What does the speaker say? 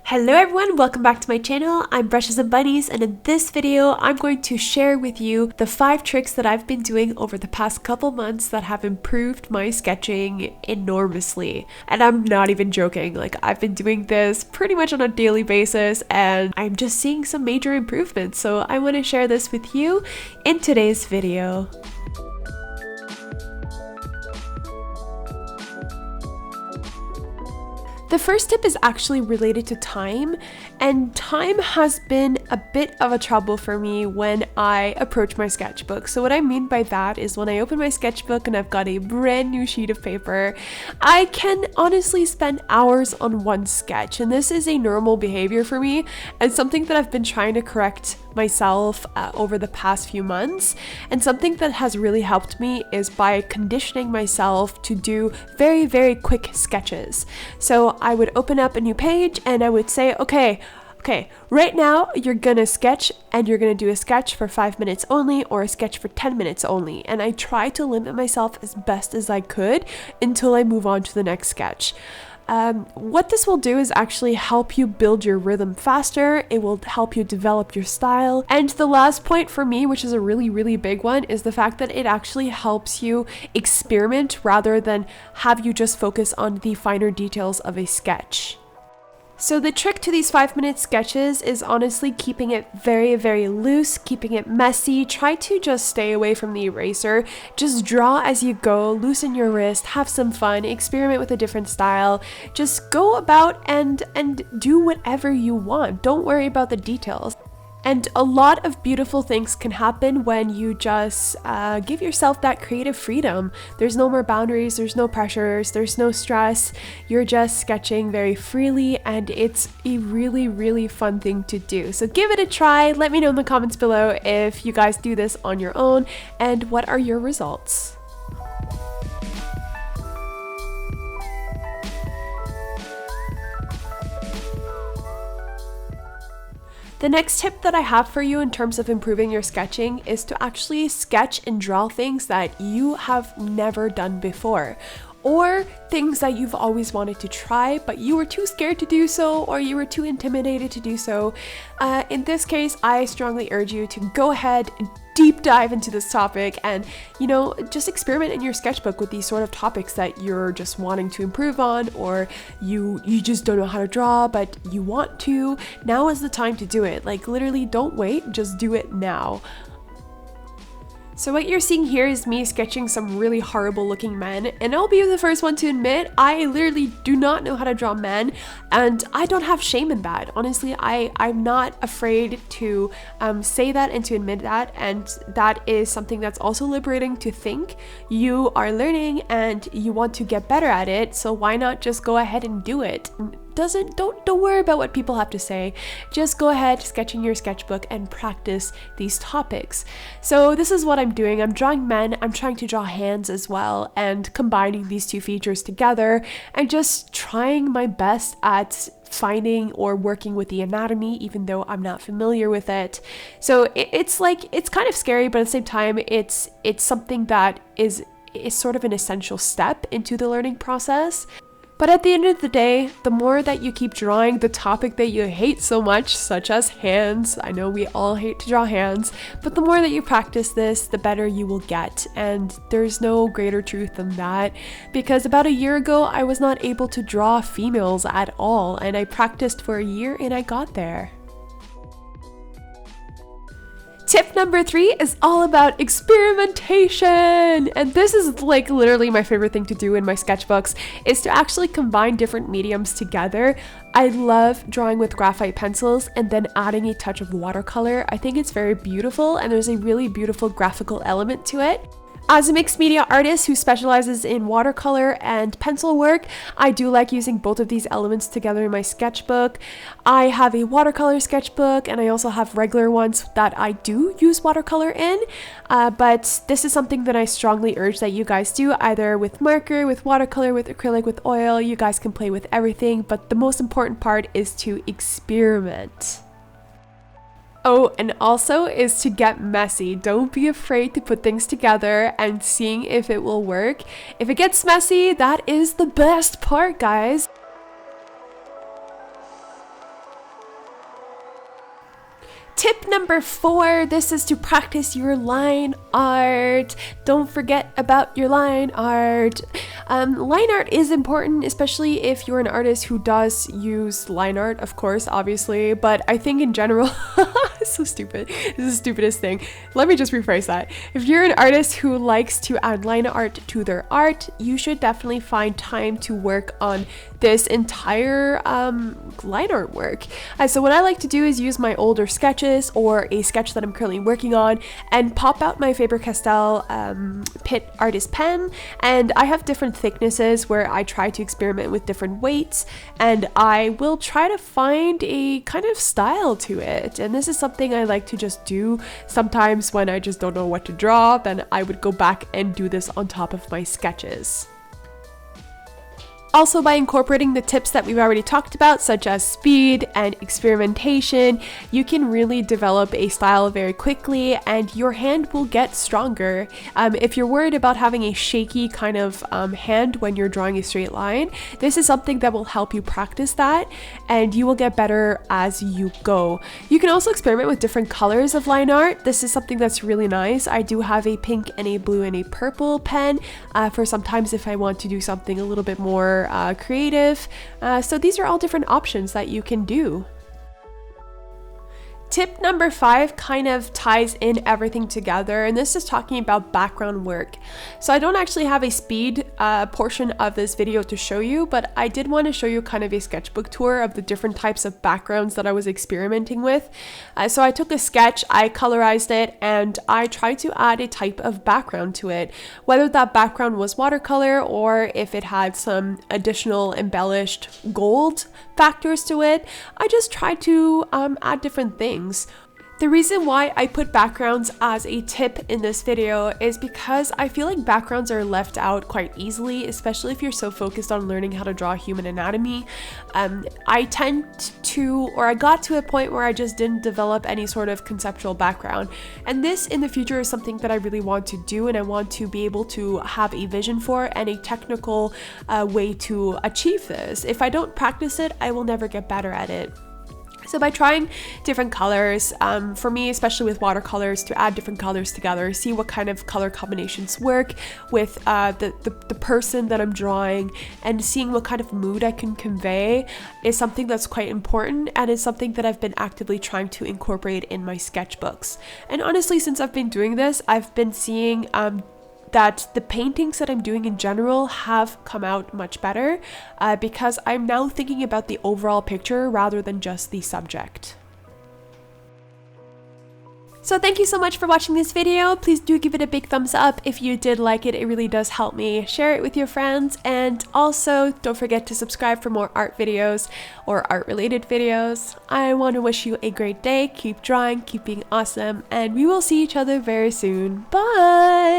Hello everyone, welcome back to my channel. I'm Brushes and Bunnies, and in this video I'm going to share with you the 5 tricks that I've been doing over the past couple months that have improved my sketching enormously. And I'm not even joking, like I've been doing this pretty much on a daily basis and I'm just seeing some major improvements, so I want to share this with you in today's video. The first tip is actually related to time, and time has been a bit of a trouble for me when I approach my sketchbook. So what I mean by that is when I open my sketchbook and I've got a brand new sheet of paper, I can honestly spend hours on one sketch, and this is a normal behavior for me and something that I've been trying to correct myself over the past few months. And something that has really helped me is by conditioning myself to do very quick sketches. So I would open up a new page and I would say, okay, right now you're gonna sketch, and you're gonna do a sketch for 5 minutes only or a sketch for 10 minutes only. And I try to limit myself as best as I could until I move on to the next sketch. What this will do is actually help you build your rhythm faster. It will help you develop your style. And the last point for me, which is a really big one, is the fact that it actually helps you experiment rather than have you just focus on the finer details of a sketch. So the trick to these 5-minute sketches is honestly keeping it very loose, keeping it messy. Try to just stay away from the eraser. Just draw as you go, loosen your wrist, have some fun, experiment with a different style. Just go about and do whatever you want. Don't worry about the details. And a lot of beautiful things can happen when you just give yourself that creative freedom. There's no more boundaries, there's no pressures, there's no stress. You're just sketching very freely, and it's a really fun thing to do. So give it a try. Let me know in the comments below if you guys do this on your own and what are your results. The next tip that I have for you in terms of improving your sketching is to actually sketch and draw things that you have never done before, or things that you've always wanted to try but you were too scared to do so, or you were too intimidated to do so. In this case, I strongly urge you to go ahead and deep dive into this topic and, just experiment in your sketchbook with these sort of topics that you're just wanting to improve on, or you just don't know how to draw but you want to. Now is the time to do it. Like, literally, don't wait, just do it now. So what you're seeing here is me sketching some really horrible looking men, and I'll be the first one to admit I literally do not know how to draw men, and I don't have shame in that. Honestly, I'm not afraid to say that and to admit that, and that is something that's also liberating to think. You are learning and you want to get better at it, so why not just go ahead and do it? Don't worry about what people have to say. Just go ahead, sketch in your sketchbook and practice these topics. So this is what I'm doing. I'm drawing men, I'm trying to draw hands as well, and combining these two features together and just trying my best at finding or working with the anatomy, even though I'm not familiar with it. So it's kind of scary, but at the same time it's something that is sort of an essential step into the learning process. But at the end of the day, the more that you keep drawing the topic that you hate so much, such as hands, I know we all hate to draw hands, but the more that you practice this, the better you will get. And there's no greater truth than that, because about a year ago, I was not able to draw females at all, and I practiced for a year and I got there. Tip number 3 is all about experimentation, and this is like literally my favorite thing to do in my sketchbooks, is to actually combine different mediums together. I love drawing with graphite pencils and then adding a touch of watercolor. I think it's very beautiful, and there's a really beautiful graphical element to it. As a mixed media artist who specializes in watercolor and pencil work, I do like using both of these elements together in my sketchbook. I have a watercolor sketchbook, and I also have regular ones that I do use watercolor in, but this is something that I strongly urge that you guys do, either with marker, with watercolor, with acrylic, with oil. You guys can play with everything, but the most important part is to experiment. Oh, and also is to get messy. Don't be afraid to put things together and seeing if it will work. If it gets messy, that is the best part, guys. Tip number 4, this is to practice your line art. Don't forget about your line art. Line art is important, especially if you're an artist who does use line art, of course, obviously, but I think in general, it's so stupid. This is the stupidest thing. Let me just rephrase that. If you're an artist who likes to add line art to their art, you should definitely find time to work on this entire line art work. So what I like to do is use my older sketches or a sketch that I'm currently working on and pop out my Faber-Castell Pitt artist pen, and I have different thicknesses where I try to experiment with different weights, and I will try to find a kind of style to it. And this is something I like to just do sometimes when I just don't know what to draw. Then I would go back and do this on top of my sketches. Also, by incorporating the tips that we've already talked about, such as speed and experimentation, you can really develop a style very quickly and your hand will get stronger. If you're worried about having a shaky kind of hand when you're drawing a straight line, this is something that will help you practice that, and you will get better as you go. You can also experiment with different colors of line art. This is something that's really nice. I do have a pink and a blue and a purple pen for sometimes if I want to do something a little bit more creative. So these are all different options that you can do. Tip number 5 kind of ties in everything together, and this is talking about background work. So I don't actually have a speed portion of this video to show you, but I did want to show you kind of a sketchbook tour of the different types of backgrounds that I was experimenting with. So I took a sketch, I colorized it, and I tried to add a type of background to it. Whether that background was watercolor or if it had some additional embellished gold factors to it, I just tried to add different things. The reason why I put backgrounds as a tip in this video is because I feel like backgrounds are left out quite easily, especially if you're so focused on learning how to draw human anatomy. I got to a point where I just didn't develop any sort of conceptual background. And this in the future is something that I really want to do, and I want to be able to have a vision for and a technical way to achieve this. If I don't practice it, I will never get better at it. So by trying different colors, for me, especially with watercolors, to add different colors together, see what kind of color combinations work with the person that I'm drawing, and seeing what kind of mood I can convey is something that's quite important, and it's something that I've been actively trying to incorporate in my sketchbooks. And honestly, since I've been doing this, I've been seeing that the paintings that I'm doing in general have come out much better because I'm now thinking about the overall picture rather than just the subject. So thank you so much for watching this video. Please do give it a big thumbs up if you did like it. It really does help me. Share it with your friends, and also don't forget to subscribe for more art videos or art related videos. I want to wish you a great day. Keep drawing, keep being awesome, and we will see each other very soon. Bye!